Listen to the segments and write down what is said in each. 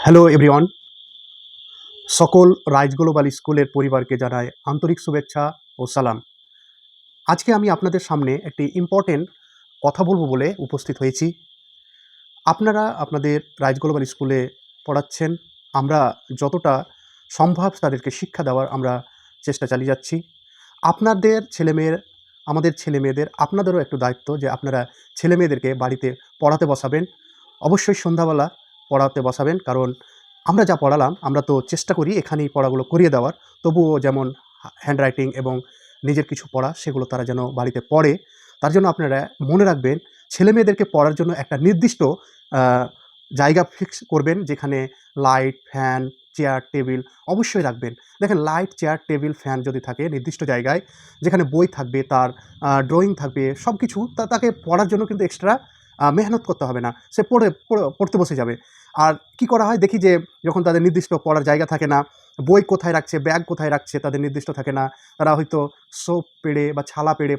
Hello everyone, সকল rise global স্কুলের পরিবারকে জানাই আন্তরিক শুভেচ্ছা ও সালাম। আজকে আমি আপনাদের সামনে একটি ইম্পর্টেন্ট কথা বলবো বলে উপস্থিত হয়েছি। আপনারা আপনাদের রাইজ গ্লোবাল স্কুলে পড়াচ্ছেন, আমরা যতটা সম্ভব তাদেরকে শিক্ষা দেওয়ার আমরা চেষ্টা চালিয়ে যাচ্ছি। আপনাদের ছেলেমেয়ের, আমাদের ছেলেমেয়েদের, আপনাদেরও একটু দায়িত্ব যে আপনারা ছেলেমেয়েদেরকে বাড়িতে পড়াতে বসাবেন। অবশ্যই সন্ধ্যাবেলা পড়াতে বসাবেন, কারণ আমরা যা পড়ালাম আমরা তো চেষ্টা করি এখানেই পড়াগুলো করিয়ে দেওয়ার। তবুও যেমন হ্যান্ডরাইটিং এবং নিজের কিছু পড়া সেগুলো তারা যেন বাড়িতে পড়ে। তার জন্য আপনারা মনে রাখবেন, ছেলেমেয়েদেরকে পড়ার জন্য একটা নির্দিষ্ট জায়গা ফিক্স করবেন, যেখানে লাইট, ফ্যান, চেয়ার, টেবিল অবশ্যই রাখবেন। দেখেন, লাইট, চেয়ার, টেবিল, ফ্যান যদি থাকে নির্দিষ্ট জায়গায়, যেখানে বই থাকবে, তার ড্রয়িং থাকবে, সব কিছু তাকে পড়ার জন্য কিন্তু এক্সট্রা মেহনত করতে হবে না। সে পড়তে বসে যাবে। আর কি করা হয় দেখি যে, যখন তাদের নির্দিষ্ট পড়ার জায়গা থাকে না, বই কোথায় রাখছে, ব্যাগ কোথায় রাখছে তাদের নির্দিষ্ট থাকে না, তারা হয়তো সোপ পেড়ে বা ছালা পেড়ে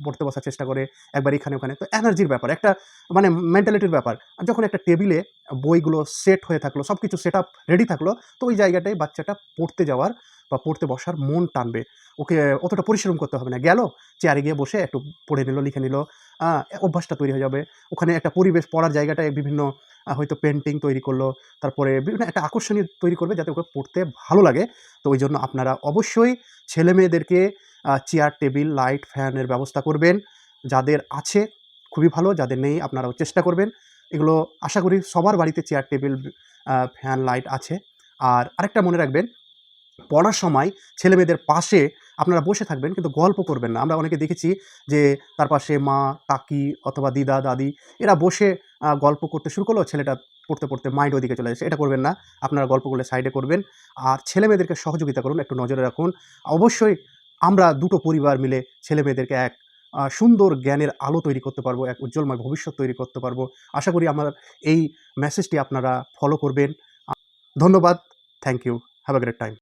পড়তে বসার চেষ্টা করে, একবার এখানে ওখানে। তো এনার্জির ব্যাপার, একটা মানে মেন্টালিটির ব্যাপার। আর যখন একটা টেবিলে বইগুলো সেট হয়ে থাকলো, সব কিছু সেট আপ রেডি থাকলো, তো ওই জায়গাটায় বাচ্চাটা পড়তে যাওয়ার বা পড়তে বসার মন টানবে। ওকে অতটা পরিশ্রম করতে হবে না। গেল, চেয়ারে গিয়ে বসে একটু পড়ে নিল, লিখে নিল, অভ্যাসটা তৈরি হয়ে যাবে। ওখানে একটা পরিবেশ, পড়ার জায়গাটায় বিভিন্ন হয়তো পেন্টিং তৈরি করলো, তারপরে বিভিন্ন একটা আকর্ষণীয় তৈরি করবে যাতে ওকে পড়তে ভালো লাগে। তো ওই জন্য আপনারা অবশ্যই ছেলেমেয়েদেরকে চেয়ার, টেবিল, লাইট, ফ্যানের ব্যবস্থা করবেন। যাদের আছে খুবই ভালো, যাদের নেই আপনারাও চেষ্টা করবেন। এগুলো আশা করি সবার বাড়িতে চেয়ার, টেবিল, ফ্যান, লাইট আছে। আর আরেকটা মনে রাখবেন, পড়ার সময় ছেলেমেয়েদের পাশে আপনারা বসে থাকবেন, কিন্তু গল্প করবেন না। আমরা অনেকে দেখেছি যে তার পাশে মা, কাকি অথবা দিদা, দাদি এরা বসে গল্প করতে শুরু করলো, ছেলেটা পড়তে পড়তে মাইন্ড ওদিকে চলে যাচ্ছে। এটা করবেন না। আপনারা গল্প করলে সাইডে করবেন। আর ছেলেমেয়েদেরকে সহযোগিতা করুন, একটু নজরে রাখুন। অবশ্যই আমরা দুটো পরিবার মিলে ছেলেমেয়েদেরকে এক সুন্দর জ্ঞানের আলো তৈরি করতে পারবো, এক উজ্জ্বলময় ভবিষ্যৎ তৈরি করতে পারবো। আশা করি আমার এই মেসেজটি আপনারা ফলো করবেন। ধন্যবাদ। Thank you. Have a great time.